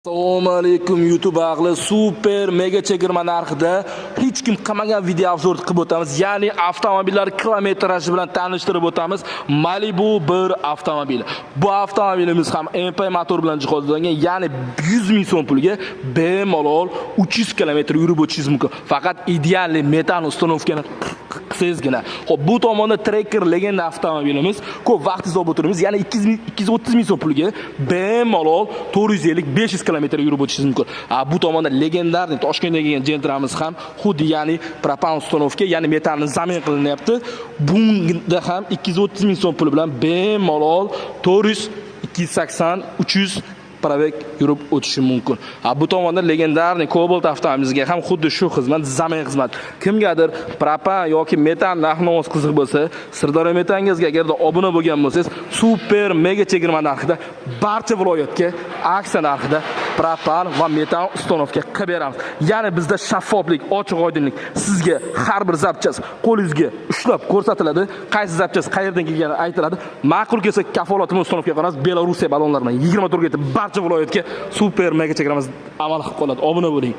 Assalomu alaykum YouTube ahli, super mega chegirma narxida hech kim qilmagan video obzor qilib o'tamiz. Ya'ni avtomobillar kilometraji bilan tanishtirib o'tamiz. Malibu 1 avtomobil. Bu avtomobilimiz ham MP motor bilan jihozlangan, ya'ni 100 ming so'm pulga bemalol 300 km yurib o'tishingiz mumkin. Faqat ideal metan ustanovkani qilsangizgina. Xo'p, bu tomonda Tracker Legend avtomobilimiz ko'p vaqt izlab o'tiramiz. Ya'ni 230 ming so'm pulga bemalol 450-500 km yurib o'tishingiz mumkin. Bu tomonda legendarniy Toshkentga kelgan Gentramiz ham xuddi ya'ni propan ustanovka, ya'ni metanni zamin qilinyapti. Bunda ham 230 ming so'm pul bilan bemalol 400, 280, 300 probek yurib o'tishi mumkin. Bu tomonda legendarniy Cobalt avtomobilimizga ham xuddi shu xizmat, zamin xizmat. Kimgadir propan yoki metan narx-navoz qiziq bo'lsa, Sirdaryo metangizga agarda obuna bo'lgan bo'lsangiz, super mega chegirma narxida barcha viloyatga aksiya narxida propan va metan ustanovka qilib beramiz. Ya'ni bizda shaffoflik, ochiq-oydinlik, sizga har bir zapchas qo'lingizga ushlab ko'rsatiladi, qaysi zapchas qayerdan kelgani aytiladi. Ma'qul kelsa kafolatini ustanovka qilamiz. Belorussiya balonlaridan 24 ga barcha viloyatga super mega chegirmamiz amal qilib qoladi. Obuna bo'ling.